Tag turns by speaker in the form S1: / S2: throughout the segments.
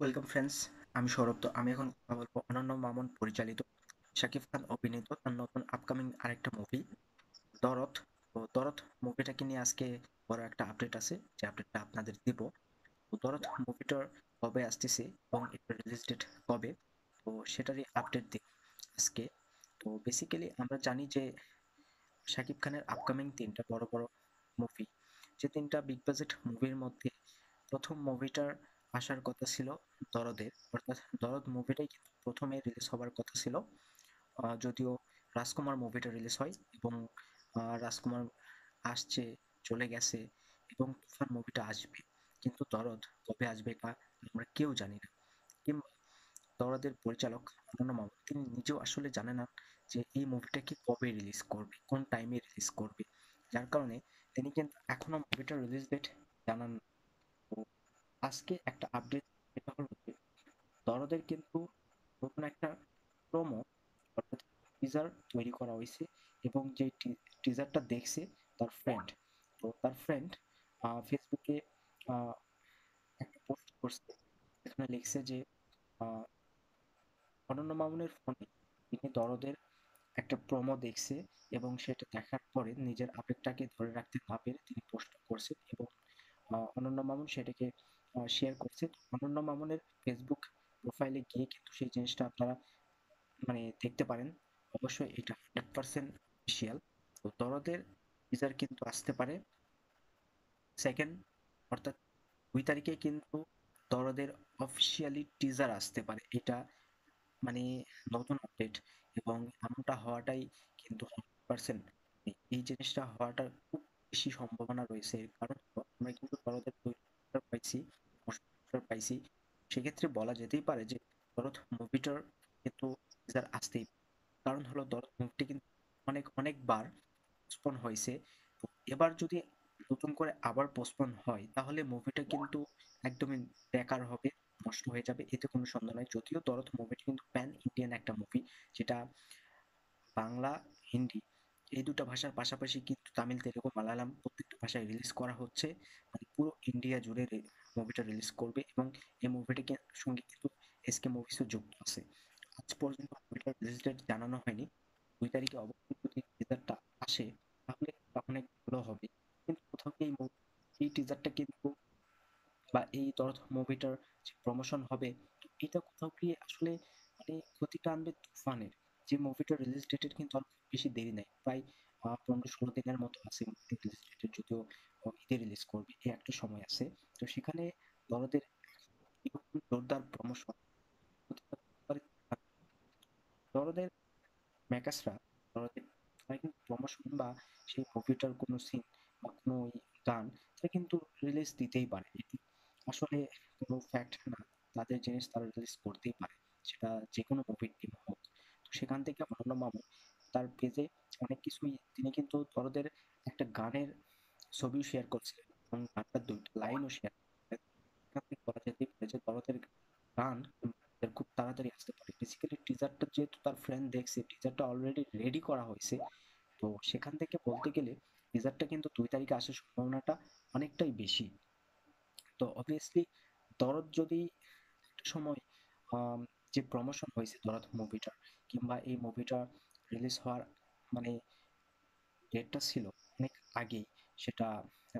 S1: Welcome friends. আমি সৌরভ। তো আমি এখন কথা বলবো অনন্য মামুন পরিচালিত, শাকিব খান অভিনীত তার নতুন আপকামিং আরেকটা মুভি দরদ। তো দরদ মুভিটাকে নিয়ে আজকে বড় একটা আপডেট আছে, যে আপডেটটা আপনাদের দিব। তো দরদ মুভিটার কবে আসতেছে এবং এটার রিলিজ ডেট কবে, তো সেটারই আপডেট দিব আজকে। তো বেসিক্যালি আমরা জানি যে শাকিব খানের আপকামিং তিনটা বড় বড় মুভি, যে তিনটা বিগ বাজেট মুভির মধ্যে প্রথম মুভিটার আসার কথা ছিল দরদের, অর্থাৎ দরদ মুভিটাই কিন্তু প্রথমে রিলিজ হবার কথা ছিল। যদিও রাজকুমার মুভিটা রিলিজ হয় এবং রাজকুমার আসছে, চলে গেছে, এবং তুফান মুভিটা আসবে, কিন্তু দরদ কবে আসবে তা আমরা কেউ জানি না। কিংবা দরদের পরিচালক অনন্য মামুন তিনি নিজেও আসলে জানে না যে এই মুভিটাকে কবে রিলিজ করবে, কোন টাইমে রিলিজ করবে, যার কারণে তিনি কিন্তু এখনো মুভিটার রিলিজ ডেট জানান না। তো আজকে একটা আপডেট, এটা হলো যে দরদের কিন্তু নতুন একটা প্রোমো, অর্থাৎ টিজার তৈরি করা হয়েছে, এবং যে টিজারটা দেখছে তার ফ্রেন্ড, তো তার ফ্রেন্ড ফেসবুকে একটা পোস্ট করছে, এখানে লিখছে যে আহ, অনন্য মামুনের ফোনে তিনি দরদের একটা প্রোমো দেখছে, এবং সেটা দেখার পরে নিজের আবেগটাকে ধরে রাখতে না পেরে তিনি পোস্ট করছেন, এবং অনন্য মামুন সেটাকে শেয়ার করছে। তো অনন্য মামুনের ফেসবুক প্রোফাইলে গিয়ে কিন্তু সেই জিনিসটা আপনারা মানে দেখতে পারেন। অবশ্যই এটা 100% অফিসিয়াল। তো দরদের টিজার কিন্তু আসতে পারে সেকেন্ড, অর্থাৎ 2 তারিখে কিন্তু দরদের অফিসিয়ালি টিজার আসতে পারে। এটা মানে নতুন আপডেট, এবং এমনটা হওয়াটাই কিন্তু 100%, এই জিনিসটা হওয়াটার খুব বেশি সম্ভাবনা রয়েছে। এর কারণ হলো আমরা কিন্তু দরদের 2 পাইছি, পাইছি। সেক্ষেত্রে বলা যেতেই পারে যে দরদ মুভিটার কিন্তু টিজার আসতেই পারে। কারণ হলো দরদ মুভিটি কিন্তু অনেক অনেকবার পোস্টপোন হয়েছে। তো এবার যদি নতুন করে আবার পোস্টপোন হয় তাহলে মুভিটা কিন্তু একদমই বেকার হবে, নষ্ট হয়ে যাবে, এতে কোনো সন্দেহ নাই। যদিও দরদ মুভিটি কিন্তু প্যান ইন্ডিয়ান একটা মুভি, যেটা বাংলা, হিন্দি এই দুটো ভাষার পাশাপাশি কিন্তু তামিল, তেলেগু, মালায়ালাম প্রত্যেকটা ভাষায় রিলিজ করা হচ্ছে। মানে পুরো ইন্ডিয়া জুড়ে মুভিটা রিলিজ করবে, এবং এই মুভিটিকে সঙ্গে কিন্তু এসকে মুভিজও যুক্ত আছে। আজ পর্যন্ত মুভিটার রিলিজ ডেট জানানো হয়নি। 2 তারিখে অবশ্যই যদি টিজারটা আসে তাহলে অনেক ভালো হবে। কিন্তু কোথাও কি এই টিজারটা কিন্তু, বা এই মুভিটার যে প্রমোশন হবে, তো এটা কোথাও গিয়ে আসলে মানে ক্ষতিটা আনবে তুফানের। যে মুভিটার রিলিজ ডেটের কিন্তু আর খুব বেশি দেরি নাই, প্রায় 15-16 দিনের মতো আছে মুভিটার রিলিজ ডেটের। যদিও ঈদে রিলিজ করবে, এই একটা সময় আছে। তো সেখানে দরদের এরকম জোরদার প্রমোশন, দরদের মেকার্সরা, দরদের তারা কিন্তু প্রমোশন বা সেই মুভিটার কোনো সিন বা কোনো ওই গান, তারা কিন্তু রিলিজ দিতেই পারে। এটি আসলে কোনো ফ্যাক্ট না, তাদের জিনিস তারা রিলিজ করতেই পারে, সেটা যে কোনো মুভির টিম হোক। তো সেখান থেকে অনন্য মামুন তার পেজে অনেক কিছুই, তিনি কিন্তু দরদের একটা গানের ছবিও শেয়ার করছিলেন, এবং গানটার 2টা লাইনও শেয়ার। এখান থেকে বলা যেতেই পারে যে দরদের গান খুব তাড়াতাড়ি আসতে পারে। বেসিক্যালি টিজারটা যেহেতু তার ফ্রেন্ড দেখছে, টিজারটা অলরেডি রেডি করা হয়েছে, তো সেখান থেকে বলতে গেলে টিজারটা কিন্তু 2 তারিখে আসার সম্ভাবনাটা অনেকটাই বেশি। তো অবভিয়াসলি দরদ যদি একটা সময় আম, যে প্রমোশন হয়েছে দরদ মুভিটার, কিংবা এই মুভিটা রিলিজ হওয়ার মানে ডেটটা ছিল অনেক আগেই, সেটা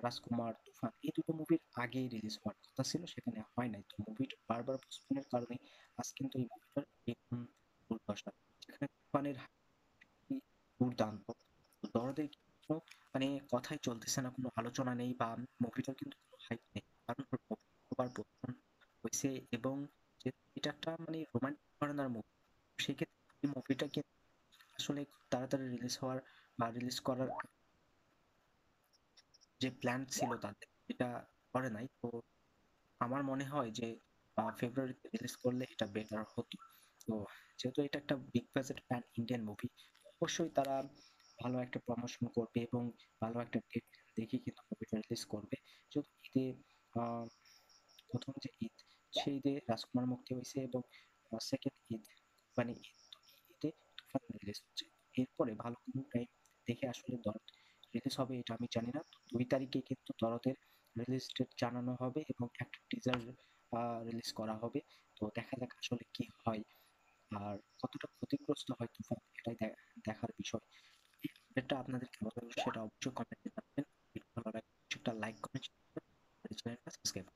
S1: রাজকুমার, তুফান এই দুটো মুভির আগেই রিলিজ হওয়ার কথা ছিল, সেখানে হয় নাই। তো মুভিটা বারবার পোস্টপোনের কারণে আজ কিন্তু এই মুভিটার এরকম দুর্দশা, যেখানে তুফানের হাসি দুর্দান্ত, তো দরদের কিন্তু মানে কথাই চলতেছে না, কোনো আলোচনা নেই, বা মুভিটার কিন্তু কোনো হাইপ নেই। কারণ বার পোস্টপোন হয়েছে, এবং এটা একটা মানে রোমান্টিক ঘরানার মুভি। সেক্ষেত্রে এই মুভিটা কিন্তু আসলে খুব তাড়াতাড়ি রিলিজ হওয়ার বা রিলিজ করার যে প্ল্যান ছিল তাদের, এটা করে নাই। তো আমার মনে হয় যে ফেব্রুয়ারিতে রিলিজ করলে এটা বেটার হতো। তো যেহেতু এটা একটা big budget pan Indian movie, অবশ্যই তারা ভালো একটা প্রমোশন করবে, এবং ভালো একটা ডেট দেখে কিন্তু মুভিটা রিলিজ করবে। যেহেতু ঈদে আহ, প্রথম যে ঈদ, সেই ঈদে রাজকুমার মুক্তি হয়েছে, এবং সেকেন্ড ঈদ মানে ঈদ, তো এই ঈদে তুফান রিলিজ হচ্ছে। এরপরে ভালো কোনো টাইম দেখে আসলে দরদ রিলিজ হবে এটা আমি জানি না। তো 2 তারিখে কিন্তু দরদের রিলিজ ডেট জানানো হবে, এবং একটা টিজার রিলিজ করা হবে। তো দেখা যাক আসলে কি হয় আর কতটা ক্ষতিগ্রস্ত হয় তুফান, এটাই দেখার বিষয়। এই আপডেটটা আপনাদের কেমন লাগলো সেটা অবশ্যই কমেন্টে জানাবেন। ভিডিও ভালো লাগলে একটা লাইক কমেন্ট চ্যানেলটা সাবস্ক্রাইব